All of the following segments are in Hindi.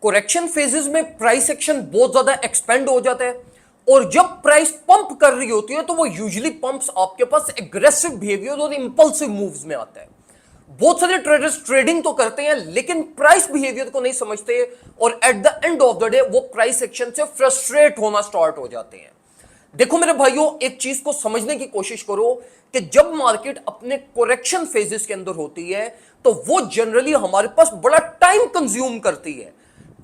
करेक्शन फेजेस में प्राइस एक्शन बहुत ज्यादा एक्सपेंड हो जाता है और जब प्राइस पंप कर रही होती है तो वो यूजुअली पंप्स आपके पास एग्रेसिव बिहेवियर और इंपल्सिव मूव्स में आता है। बहुत सारे ट्रेडर्स ट्रेडिंग तो करते हैं लेकिन प्राइस बिहेवियर को नहीं समझते और at the end of the day वो प्राइस एक्शन से फ्रस्ट्रेट होना स्टार्ट हो जाते हैं। देखो मेरे भाइयों, एक चीज को समझने की कोशिश करो कि जब मार्केट अपने करेक्शन फेजेस के अंदर होती है तो वो जनरली हमारे पास बड़ा टाइम कंज्यूम करती है।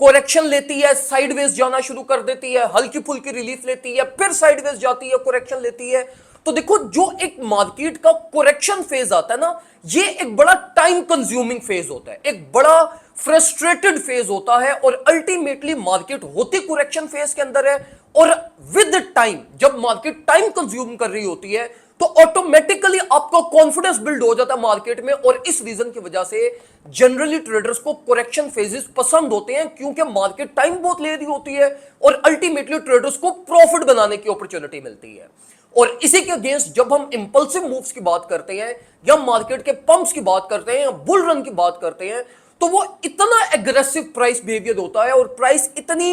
करेक्शन लेती है, साइडवेज जाना शुरू कर देती है, हल्की फुल्की रिलीफ लेती है, फिर साइडवेज जाती है, करेक्शन लेती है। तो देखो जो एक मार्केट का करेक्शन फेज आता है ना, ये एक बड़ा टाइम कंज्यूमिंग फेज होता है, एक बड़ा फ्रस्ट्रेटेड फेज होता है और अल्टीमेटली मार्केट होती करेक्शन फेज के अंदर है। और विद टाइम जब मार्केट टाइम कंज्यूम कर रही होती है तो ऑटोमेटिकली आपका कॉन्फिडेंस बिल्ड हो जाता है मार्केट में और इस रीजन की वजह से जनरली ट्रेडर्स को करेक्शन फेजेस पसंद होते हैं क्योंकि मार्केट टाइम बहुत ले रही होती है और अल्टीमेटली ट्रेडर्स को प्रॉफिट बनाने की अपॉर्चुनिटी मिलती है। और इसी के अगेंस्ट जब हम इंपल्सिव मूव्स की बात करते हैं या मार्केट के पंप्स की बात करते हैं या बुल रन की बात करते हैं तो वो इतना एग्रेसिव प्राइस बिहेवियर होता है और प्राइस इतनी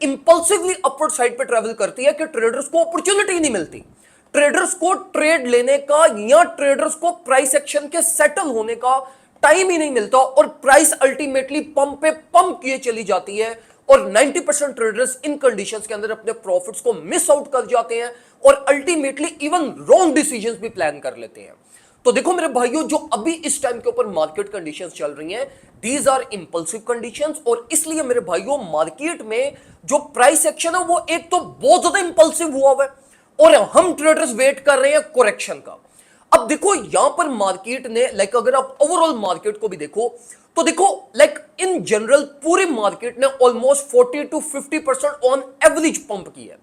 इंपल्सिवली अपवर्ड साइड पे ट्रेवल करती है कि ट्रेडर्स को अपॉर्चुनिटी नहीं मिलती। ट्रेडर्स को ट्रेड लेने का या ट्रेडर्स को प्राइस एक्शन के सेटल होने का टाइम ही नहीं मिलता और प्राइस अल्टीमेटली पंप पे पंप किए चली जाती है और 90% ट्रेडर्स इन कंडीशंस के अंदर अपने प्रॉफिट्स को मिस आउट कर जाते हैं और अल्टीमेटली इवन रॉन्ग डिसीजंस भी प्लान कर लेते हैं। तो देखो मेरे भाइयों, जो अभी इस टाइम के ऊपर मार्केट कंडीशंस चल रही हैं, दीज आर इंपल्सिव कंडीशंस और इसलिए मेरे भाइयों मार्केट में जो प्राइस एक्शन है वो एक तो बहुत ज्यादा इंपल्सिव हुआ हुआ है और हम ट्रेडर्स वेट कर रहे हैं करेक्शन का। अब देखो यहां पर मार्केट ने अगर आप ओवरऑल मार्केट को भी देखो तो देखो इन जनरल पूरी मार्केट ने almost 40 to 50% on average pump की है।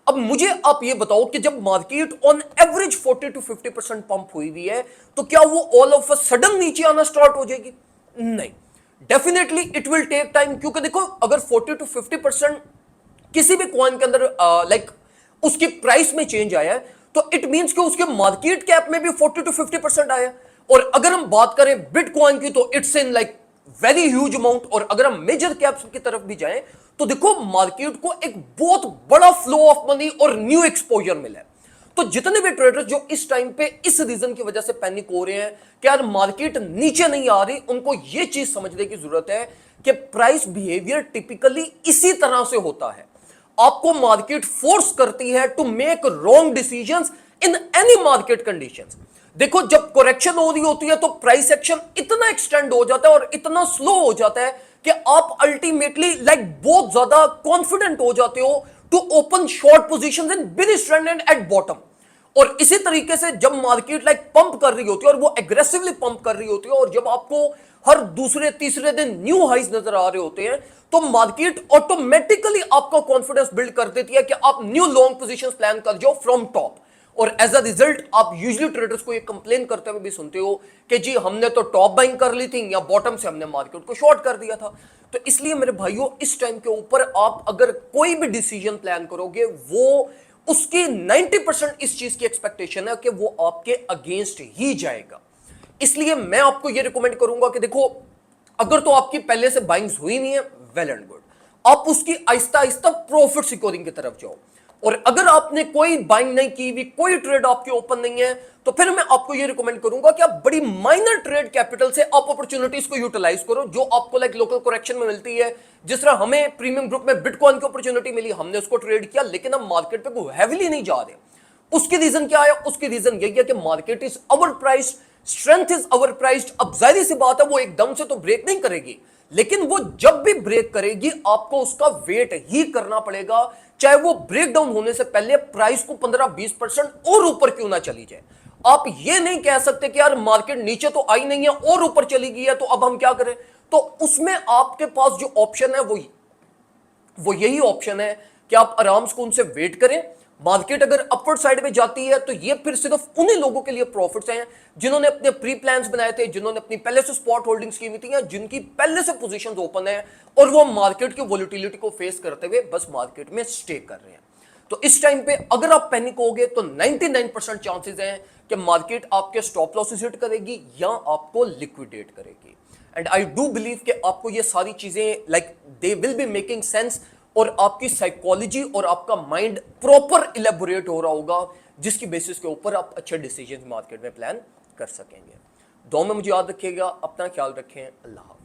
अब मुझे आप ये बताओ कि जब market on average 40 to 50% pump हुई हुई है तो क्या वो ऑल ऑफ अ सडन नीचे आना स्टार्ट हो जाएगी? नहीं, definitely it will take time. क्योंकि देखो अगर 40 to 50% किसी भी कॉइन के अंदर उसकी प्राइस में चेंज आया है तो इट मींस कि उसके मार्केट कैप में भी 40 to 50% आया। और अगर हम बात करें बिटकॉइन की तो it's in very huge amount. और अगर हम मेजर कैप्स की तरफ भी जाएं तो देखो मार्केट को एक बहुत बड़ा फ्लो ऑफ मनी और न्यू एक्सपोजर मिला है। तो जितने भी ट्रेडर्स जो इस टाइम पे इस रीजन की वजह से पैनिक हो रहे हैं कि यार मार्केट नीचे नहीं आ रही, उनको यह चीज समझने की जरूरत है कि प्राइस बिहेवियर टिपिकली इसी तरह से होता है। आपको मार्केट फोर्स करती है to make wrong decisions in any market conditions. देखो जब करेक्शन हो रही होती है तो प्राइस एक्शन इतना एक्सटेंड हो जाता है और इतना स्लो हो जाता है कि आप अल्टीमेटली बहुत ज्यादा कॉन्फिडेंट हो जाते हो to open short positions in bearish trend and at bottom. और इसी तरीके से जब मार्केट पंप कर रही होती है और वो एग्रेसिवली पंप कर रही होती है और जब आपको हर दूसरे तीसरे दिन न्यू हाइज नजर आ रहे होते हैं तो मार्केट ऑटोमेटिकली आपका कॉन्फिडेंस बिल्ड कर देती है कि आप न्यू लॉन्ग पोजीशंस प्लान कर जाओ फ्रॉम टॉप। और एज अ रिजल्ट आप यूजुअली ट्रेडर्स को ये कंप्लेन करते हुए भी सुनते हो कि जी हमने तो टॉप बाइंग कर ली थी या बॉटम से हमने मार्केट को शॉर्ट कर दिया था। तो इसलिए मेरे भाइयों इस टाइम के ऊपर आप अगर कोई भी डिसीजन प्लान करोगे वो उसकी 90% इस चीज की एक्सपेक्टेशन है कि वो आपके अगेंस्ट ही जाएगा। इसलिए मैं आपको यह रिकमेंड करूंगा कि देखो अगर तो आपकी पहले से बाइंग्स हुई नहीं है, वेल एंड गुड, आप उसकी आहिस्ता आहिस्ता प्रॉफिट सिक्योरिंग की तरफ जाओ। और अगर आपने कोई बाइंग नहीं की हुई, कोई ट्रेड आपके ओपन नहीं है, तो फिर मैं आपको यह रिकमेंड करूंगा कि आप बड़ी माइनर ट्रेड कैपिटल से आप अपॉर्चुनिटीज को यूटिलाइज करो जो आपको लोकल करेक्शन में मिलती है। जिस तरह हमें प्रीमियम ग्रुप में बिटकॉइन की अपॉर्चुनिटी मिली, हमने उसको ट्रेड किया लेकिन हम मार्केट पे कोई हैवीली नहीं जा रहे। उसकी रीजन क्या है? उसकी रीजन यही है कि market is over priced, strength is over priced. अब जाहिर सी बात है वो एकदम से तो ब्रेक नहीं करेगी, लेकिन वो जब भी ब्रेक करेगी आपको उसका वेट ही करना पड़ेगा, चाहे वो ब्रेक डाउन होने से पहले प्राइस को 15-20% और ऊपर क्यों ना चली जाए। आप ये नहीं कह सकते कि यार मार्केट नीचे तो आई नहीं है और ऊपर चली गई है तो अब हम क्या करें। तो उसमें आपके पास जो ऑप्शन है वो यही ऑप्शन है कि आप आराम से उनसे वेट करें। मार्केट अगर अपवर्ड साइड में जाती है तो ये फिर सिर्फ उन्हीं लोगों के लिए प्रॉफिट्स हैं जिन्होंने अपने प्री प्लान्स बनाए थे, जिन्होंने अपनी पहले से स्पॉट होल्डिंग्स की हुई थी या जिनकी पहले से पोजीशंस ओपन है और वो मार्केट की वोलेटिलिटी को फेस करते हुए बस मार्केट में स्टे कर रहे हैं। तो इस टाइम पे अगर आप पैनिक होगे तो 99% चांसेस हैं कि मार्केट आपके स्टॉप लॉसेस हिट करेगी या आपको लिक्विडेट करेगी। एंड आई डू बिलीव कि आपको ये सारी चीजें like they will be making sense, और आपकी साइकोलॉजी और आपका माइंड प्रॉपर इलेबोरेट हो रहा होगा, जिसकी बेसिस के ऊपर आप अच्छे डिसीजन मार्केट में प्लान कर सकेंगे। दो में मुझे याद रखिएगा, अपना ख्याल रखें, अल्लाह हाफ़िज़।